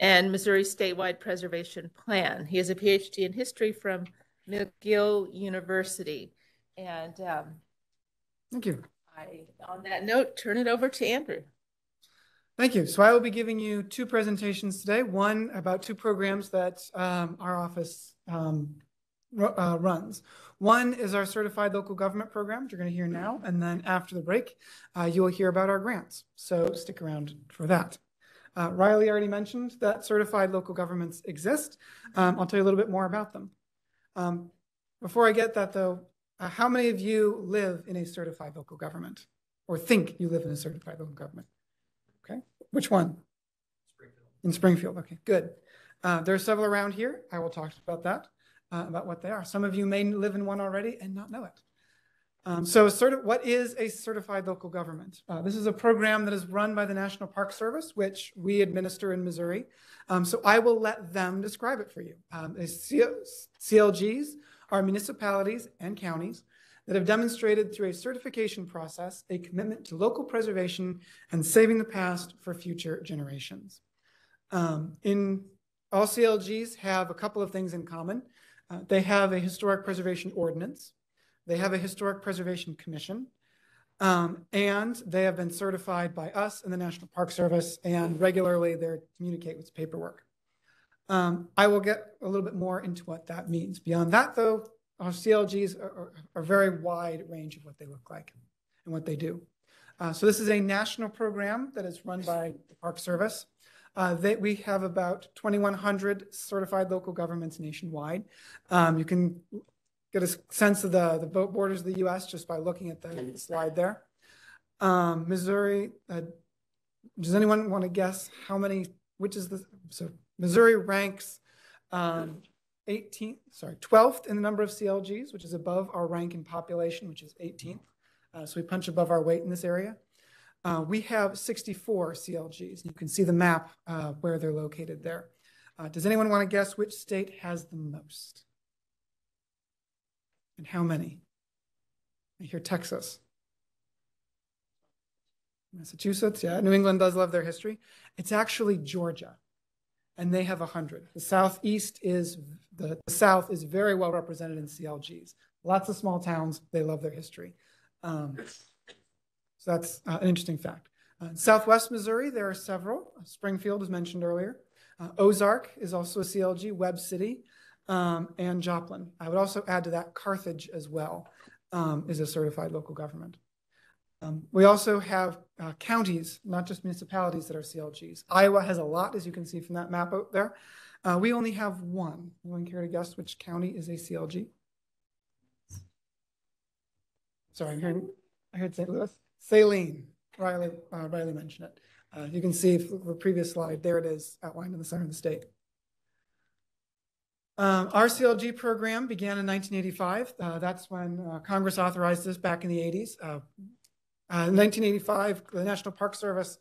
and Missouri Statewide Preservation Plan. He has a PhD in history from McGill University. And Thank you. On that note, turn it over to Andrew. Thank you. So I will be giving you two presentations today, one about two programs that our office runs. One is our Certified Local Government Program, which you're going to hear now, and then after the break, you will hear about our grants. So stick around for that. Riley already mentioned that certified local governments exist. I'll tell you a little bit more about them. Before I get that, though, how many of you live in a certified local government or think you live in a certified local government? Okay, which one? Springfield. In Springfield, okay, good. There are several around here. I will talk about that, about what they are. Some of you may live in one already and not know it. What is a certified local government? This is a program that is run by the National Park Service, which we administer in Missouri. So I will let them describe it for you. CLGs are municipalities and counties that have demonstrated through a certification process a commitment to local preservation and saving the past for future generations. All CLGs have a couple of things in common. They have a historic preservation ordinance. They have a historic preservation commission, and they have been certified by us and the National Park Service, and regularly they communicate with paperwork. I will get a little bit more into what that means. Beyond that, though, our CLGs are a very wide range of what they look like and what they do. So this is a national program that is run by the Park Service. We have about 2,100 certified local governments nationwide. You can get a sense of the borders of the U.S. just by looking at the slide there. Missouri, does anyone want to guess how many, so Missouri ranks 12th in the number of CLGs, which is above our rank in population, which is 18th. So we punch above our weight in this area. We have 64 CLGs. You can see the map where they're located there. Does anyone want to guess which state has the most? And how many? I hear Texas. Massachusetts, yeah. New England does love their history. It's actually Georgia, and they have 100. The South is very well represented in CLGs. Lots of small towns, they love their history. So that's an interesting fact. In Southwest Missouri, there are several. Springfield, as mentioned earlier. Ozark is also a CLG, Webb City, and Joplin. I would also add to that Carthage as well is a certified local government. We also have counties, not just municipalities that are CLGs. Iowa has a lot, as you can see from that map out there. We only have one. Anyone care to guess which county is a CLG? Sorry, I heard St. Louis. Saline. Riley mentioned it. You can see from the previous slide, there it is outlined in the center of the state. Our CLG program began in 1985. That's when Congress authorized this back in the 80s. In 1985, the National Park Service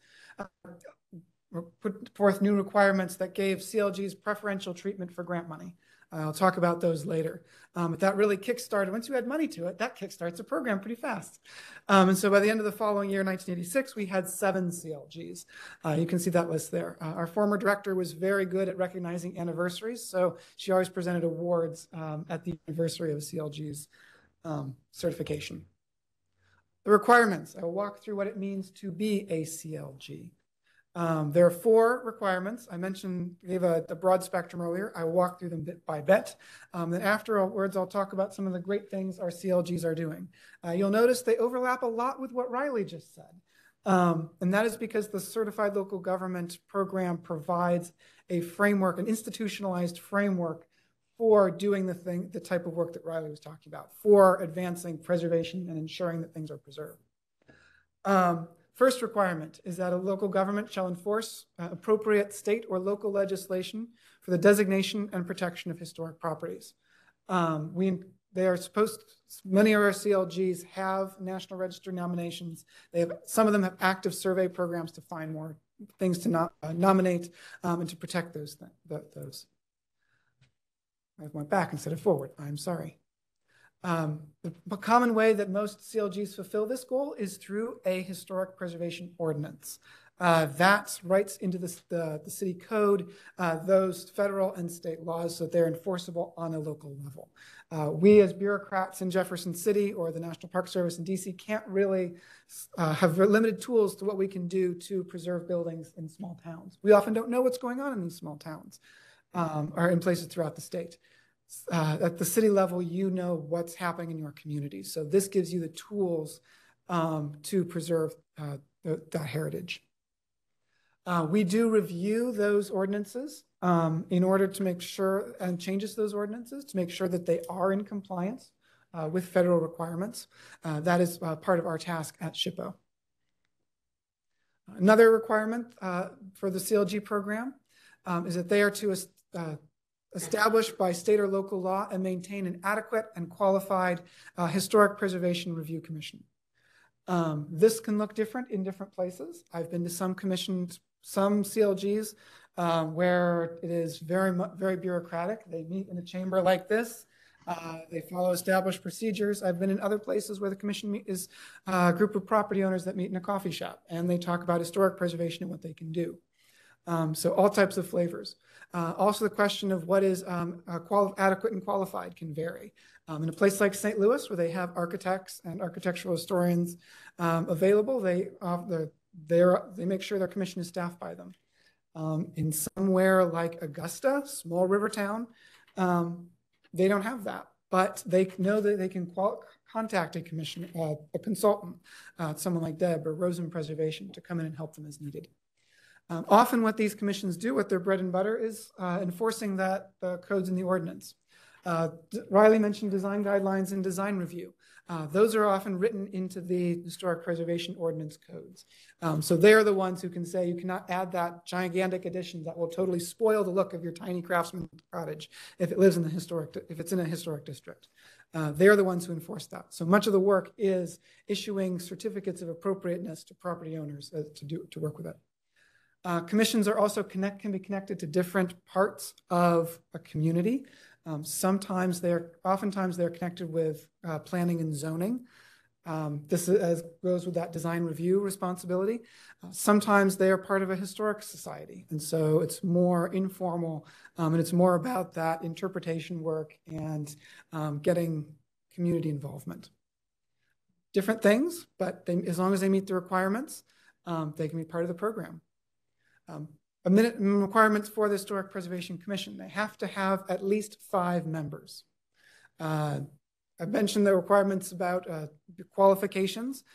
put forth new requirements that gave CLGs preferential treatment for grant money. I'll talk about those later. But that really kickstarted, once you add money to it, that kickstarts a program pretty fast. And so by the end of the following year, 1986, we had 7 CLGs. You can see that list there. Our former director was very good at recognizing anniversaries, so she always presented awards at the anniversary of CLG's certification. The requirements, I will walk through what it means to be a CLG. There are 4 requirements. I gave a broad spectrum earlier. I will walk through them bit by bit. Then afterwards, I'll talk about some of the great things our CLGs are doing. You'll notice they overlap a lot with what Riley just said. And that is because the Certified Local Government Program provides a framework, an institutionalized framework for doing the type of work that Riley was talking about, for advancing preservation and ensuring that things are preserved. First requirement is that a local government shall enforce appropriate state or local legislation for the designation and protection of historic properties. Many of our CLGs have National Register nominations. Some of them have active survey programs to find more things to nominate and to protect those. I went back instead of forward. I'm sorry. The common way that most CLGs fulfill this goal is through a historic preservation ordinance. that writes into the city code those federal and state laws so that they're enforceable on a local level. We as bureaucrats in Jefferson City or the National Park Service in DC can't really have limited tools to what we can do to preserve buildings in small towns. We often don't know what's going on in these small towns or in places throughout the state. At the city level, you know what's happening in your community. So this gives you the tools to preserve that heritage. We do review those ordinances in order to make sure, and changes to those ordinances to make sure that they are in compliance with federal requirements. That is part of our task at SHPO. Another requirement for the CLG program is that they are to established by state or local law and maintain an adequate and qualified historic preservation review commission. This can look different in different places. I've been to some commissions, some CLGs, where it is very bureaucratic. They meet in a chamber like this. They follow established procedures. I've been in other places where the commission is a group of property owners that meet in a coffee shop, and they talk about historic preservation and what they can do. So all types of flavors. Also the question of what is adequate and qualified can vary. In a place like St. Louis, where they have architects and architectural historians available, they make sure their commission is staffed by them. In somewhere like Augusta, small river town, they don't have that, but they know that they can contact a commission, a consultant, someone like Deb or Rosen Preservation to come in and help them as needed. Often what these commissions do, what their bread and butter is, enforcing the codes in the ordinance. Riley mentioned design guidelines and design review. Those are often written into the historic preservation ordinance codes. So they're the ones who can say you cannot add that gigantic addition that will totally spoil the look of your tiny craftsman cottage if it lives in if it's in a historic district. They're the ones who enforce that. So much of the work is issuing certificates of appropriateness to property owners to work with it. Commissions are also can be connected to different parts of a community. Oftentimes they're connected with planning and zoning. This goes with that design review responsibility. Sometimes they are part of a historic society, and so it's more informal, and it's more about that interpretation work and getting community involvement. Different things, but as long as they meet the requirements, they can be part of the program. Minimum requirements for the Historic Preservation Commission. They have to have at least 5 members. I mentioned the requirements about qualifications.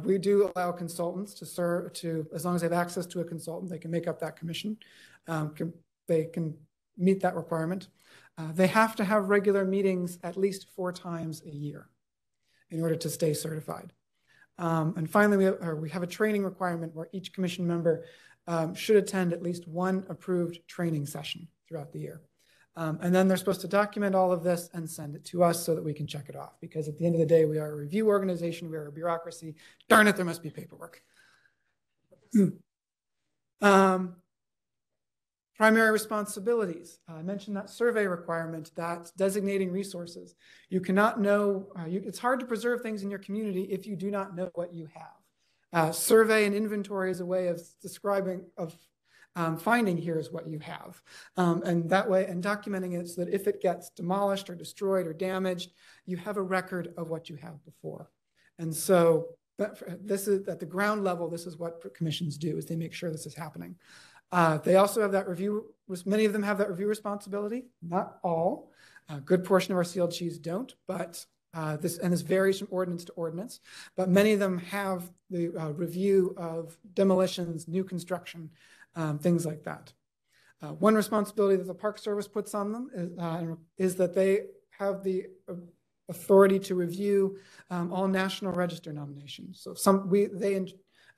We do allow consultants to serve as long as they have access to a consultant, they can make up that commission. They can meet that requirement. They have to have regular meetings at least 4 times a year in order to stay certified. And finally, we have a training requirement where each commission member should attend at least 1 approved training session throughout the year. And then they're supposed to document all of this and send it to us so that we can check it off. Because at the end of the day, we are a review organization, we are a bureaucracy. Darn it, there must be paperwork. Primary responsibilities. I mentioned that survey requirement, that's designating resources. You cannot know, it's hard to preserve things in your community if you do not know what you have. Survey and inventory is a way of describing, finding here's what you have. And that way, and documenting it so that if it gets demolished or destroyed or damaged, you have a record of what you have before. And so this is at the ground level, this is what commissions do, is they make sure this is happening. They also have that review, many of them have that review responsibility, not all. A good portion of our CLGs don't, but this varies from ordinance to ordinance, but many of them have the review of demolitions, new construction, things like that. One responsibility that the Park Service puts on them is that they have the authority to review all National Register nominations. So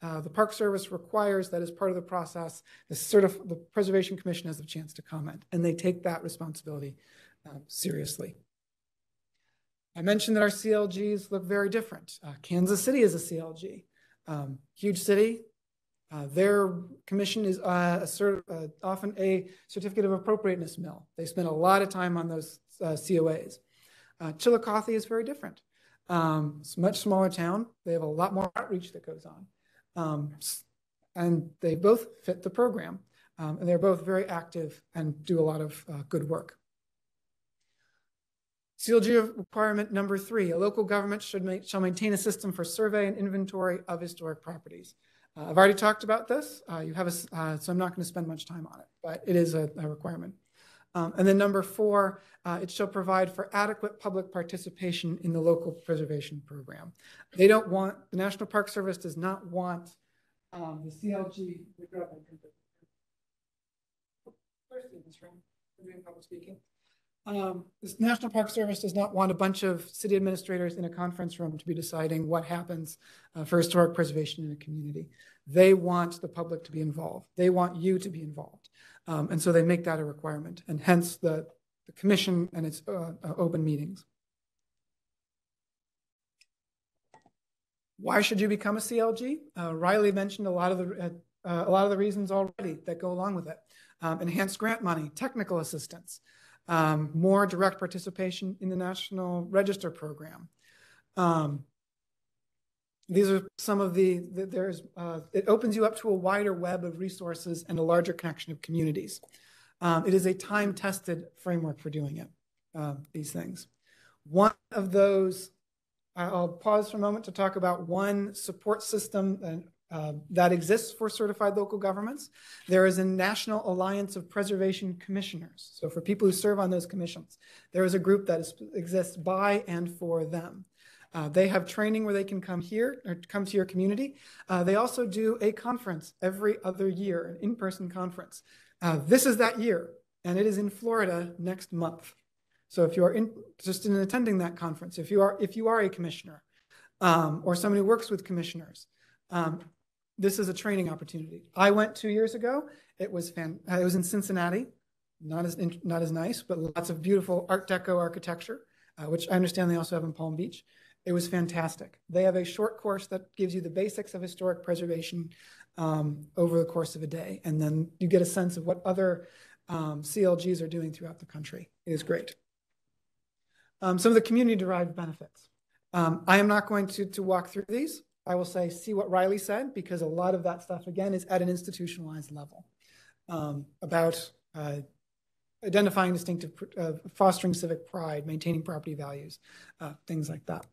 the Park Service requires that as part of the process, the Preservation Commission has a chance to comment, and they take that responsibility seriously. I mentioned that our CLGs look very different. Kansas City is a CLG, huge city. Their commission is often a certificate of appropriateness mill. They spend a lot of time on those COAs. Chillicothe is very different. It's a much smaller town. They have a lot more outreach that goes on. and they both fit the program. And they're both very active and do a lot of good work. CLG requirement number 3, a local government shall maintain a system for survey and inventory of historic properties. I've already talked about this. So I'm not going to spend much time on it, but it is a requirement. And then number 4, it shall provide for adequate public participation in the local preservation program. They don't want, the National Park Service does not want the CLG, public speaking. This National Park Service does not want a bunch of city administrators in a conference room to be deciding what happens for historic preservation in a community. They want the public to be involved. They want you to be involved. And so they make that a requirement, and hence the commission and its open meetings. Why should you become a CLG? Riley mentioned a lot of the reasons already that go along with it. Enhanced grant money, technical assistance, more direct participation in the National Register program. These are some of it opens you up to a wider web of resources and a larger connection of communities. It is a time-tested framework for doing it, these things. One of those, I'll pause for a moment to talk about one support system that exists for certified local governments. There is a National Alliance of Preservation Commissioners. So for people who serve on those commissions, there is a group that exists by and for them. They have training where they can come here or come to your community. They also do a conference every other year, an in-person conference. This is that year, and it is in Florida next month. So if you are interested in attending that conference, if you are a commissioner or somebody who works with commissioners, this is a training opportunity. I went 2 years ago. It was in Cincinnati, not as nice, but lots of beautiful Art Deco architecture, which I understand they also have in Palm Beach. It was fantastic. They have a short course that gives you the basics of historic preservation over the course of a day, and then you get a sense of what other CLGs are doing throughout the country. It is great. Some of the community-derived benefits. I am not going to walk through these. I will say, see what Riley said, because a lot of that stuff, again, is at an institutionalized level about identifying distinctive, fostering civic pride, maintaining property values, things like that.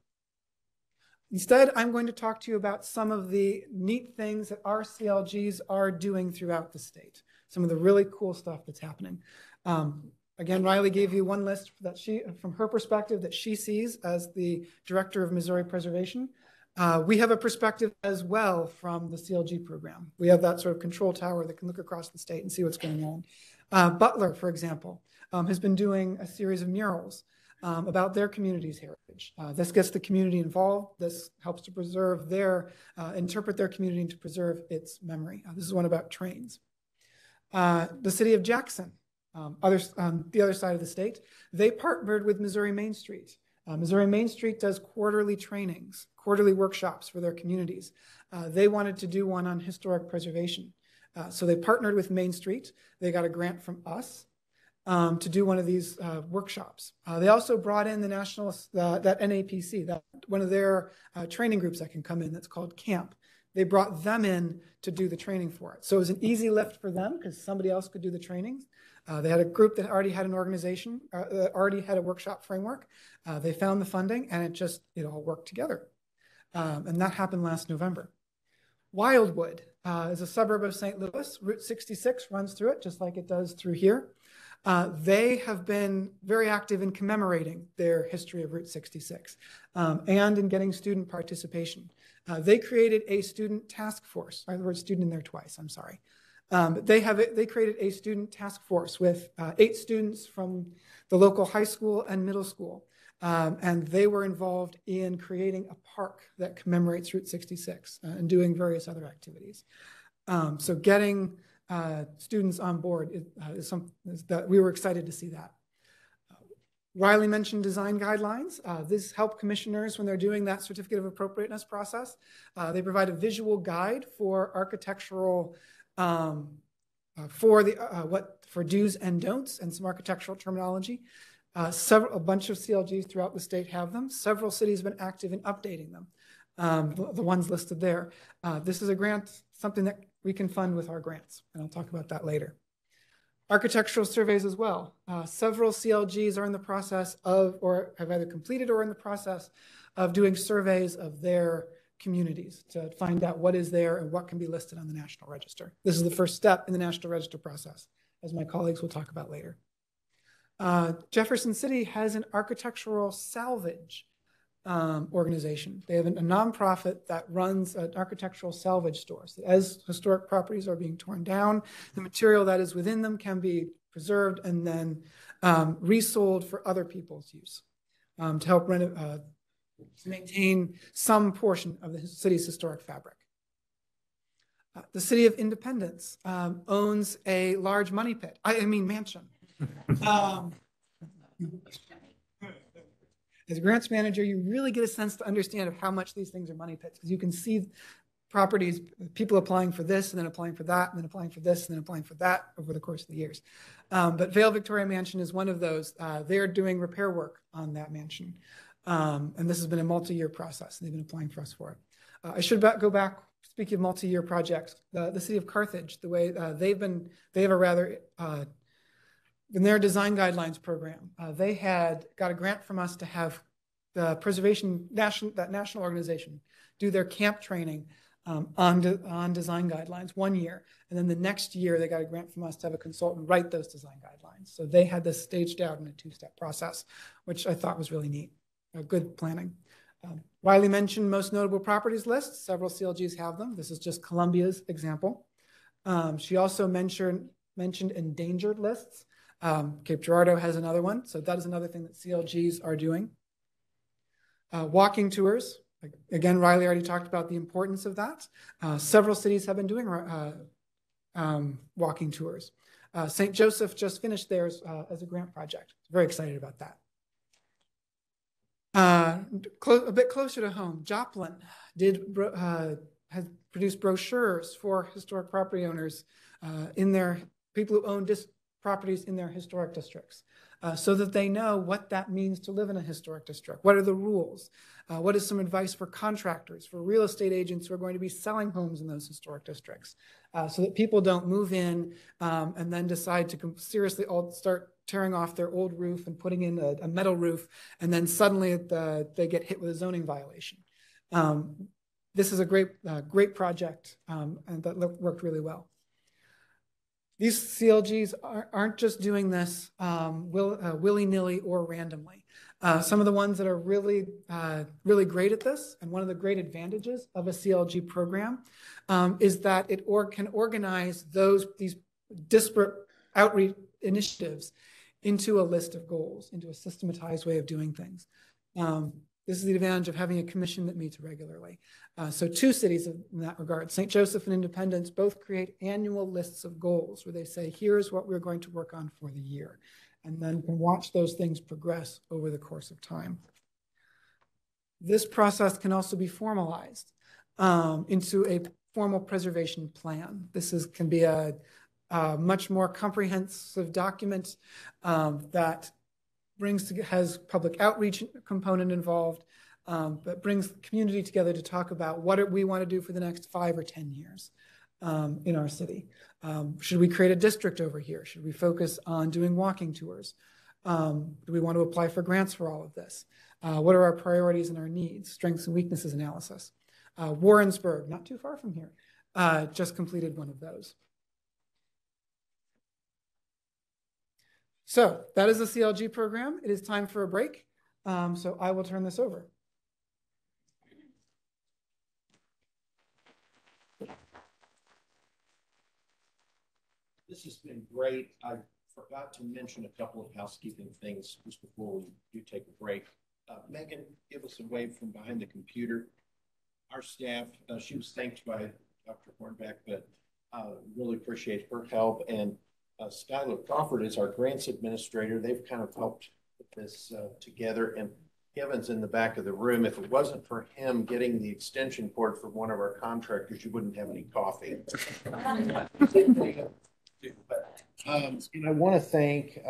Instead, I'm going to talk to you about some of the neat things that our CLGs are doing throughout the state, some of the really cool stuff that's happening. Again, Riley gave you one list that from her perspective, that she sees as the director of Missouri Preservation. We have a perspective as well from the CLG program. We have that sort of control tower that can look across the state and see what's going on. Butler, for example, has been doing a series of murals about their community's heritage. This gets the community involved. This helps to preserve interpret their community and to preserve its memory. This is one about trains. The city of Jackson, the other side of the state, they partnered with Missouri Main Street. Missouri Main Street does quarterly trainings, quarterly workshops for their communities. They wanted to do one on historic preservation. So they partnered with Main Street. They got a grant from us to do one of these workshops. They also brought in the that NAPC, one of their training groups that can come in that's called CAMP. They brought them in to do the training for it. So it was an easy lift for them because somebody else could do the trainings. They had a group that already had an organization, that already had a workshop framework. They found the funding, and it all worked together. And that happened last November. Wildwood is a suburb of St. Louis. Route 66 runs through it, just like it does through here. They have been very active in commemorating their history of Route 66 and in getting student participation. They created a student task force. I have the word student in there twice, I'm sorry. They created a student task force with 8 students from the local high school and middle school. And they were involved in creating a park that commemorates Route 66 and doing various other activities. So getting students on board is something that we were excited to see that. Riley mentioned design guidelines. This help commissioners when they're doing that certificate of appropriateness process. They provide a visual guide for architectural for do's and don'ts and some architectural terminology. A bunch of CLGs throughout the state have them. Several cities have been active in updating them, the ones listed there. This is a grant, something that we can fund with our grants, and I'll talk about that later. Architectural surveys as well. Several CLGs are in the process of, or have either completed or in the process of doing surveys of their communities to find out what is there and what can be listed on the National Register. This is the first step in the National Register process, as my colleagues will talk about later. Jefferson City has an architectural salvage organization. They have a nonprofit that runs an architectural salvage store. So as historic properties are being torn down, the material that is within them can be preserved and then resold for other people's use to help maintain some portion of the city's historic fabric. The City of Independence owns a large money pit, mansion. As a grants manager, you really get a sense to understand of how much these things are money pits, because you can see properties, people applying for this and then applying for that and then applying for this and then applying for that over the course of the years. But Vale Victoria Mansion is one of those. They're doing repair work on that mansion. And this has been a multi-year process, and they've been applying for us for it. I should go back, speaking of multi-year projects, the City of Carthage, the way they have a rather, in their design guidelines program, they had got a grant from us to have the that national organization do their camp training on design guidelines 1 year. And then the next year, they got a grant from us to have a consultant write those design guidelines. So they had this staged out in a 2-step process, which I thought was really neat. Good planning. Wiley mentioned most notable properties lists. Several CLGs have them. This is just Columbia's example. She also mentioned endangered lists. Cape Girardeau has another one. So that is another thing that CLGs are doing. Walking tours. Again, Riley already talked about the importance of that. Several cities have been doing walking tours. St. Joseph just finished theirs as a grant project. Very excited about that. A bit closer to home, Joplin has produced brochures for historic property owners people who own properties in their historic districts, so that they know what that means to live in a historic district. What are the rules? What is some advice for contractors, for real estate agents who are going to be selling homes in those historic districts, so that people don't move in and then decide to seriously start tearing off their old roof and putting in a metal roof, and then suddenly they get hit with a zoning violation. This is a great project, and that worked really well. These CLGs aren't just doing this willy-nilly or randomly. Some of the ones that are really great at this, and one of the great advantages of a CLG program, is that it can organize these disparate outreach initiatives into a list of goals, into a systematized way of doing things. This is the advantage of having a commission that meets regularly. So 2 cities in that regard, St. Joseph and Independence, both create annual lists of goals where they say, here's what we're going to work on for the year. And then can watch those things progress over the course of time. This process can also be formalized into a formal preservation plan. Can be a much more comprehensive document that has public outreach component involved, but brings the community together to talk about what we want to do for the next 5 or 10 years in our city. Should we create a district over here? Should we focus on doing walking tours? Do we want to apply for grants for all of this? What are our priorities and our needs? Strengths and weaknesses analysis. Warrensburg, not too far from here, just completed one of those. So that is the CLG program. It is time for a break. So I will turn this over. This has been great. I forgot to mention a couple of housekeeping things just before we do take a break. Megan, give us a wave from behind the computer. Our staff, she was thanked by Dr. Hornbeck, but really appreciate her help. And Skylar Crawford is our grants administrator. They've kind of helped put this together. And Kevin's in the back of the room. If it wasn't for him getting the extension cord from one of our contractors, you wouldn't have any coffee. And I want to thank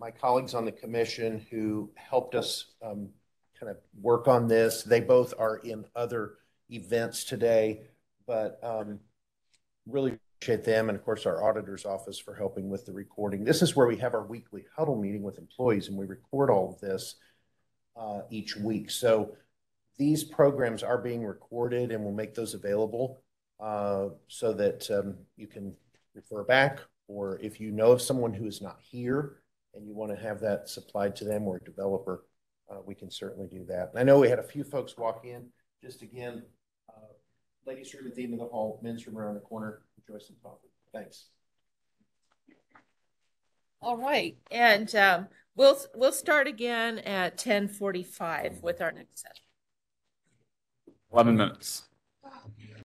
my colleagues on the commission who helped us kind of work on this. They both are in other events today, but really appreciate them, and of course our auditor's office for helping with the recording. This is where we have our weekly huddle meeting with employees, and we record all of this each week. So these programs are being recorded, and we'll make those available so that you can refer back, or if you know of someone who is not here and you want to have that supplied to them, or a developer, we can certainly do that. And I know we had a few folks walk in. Just again, ladies' room at the end of the hall, men's room around the corner. Enjoy some coffee. Thanks. All right, and we'll start again at 10:45 with our next session. 11 minutes.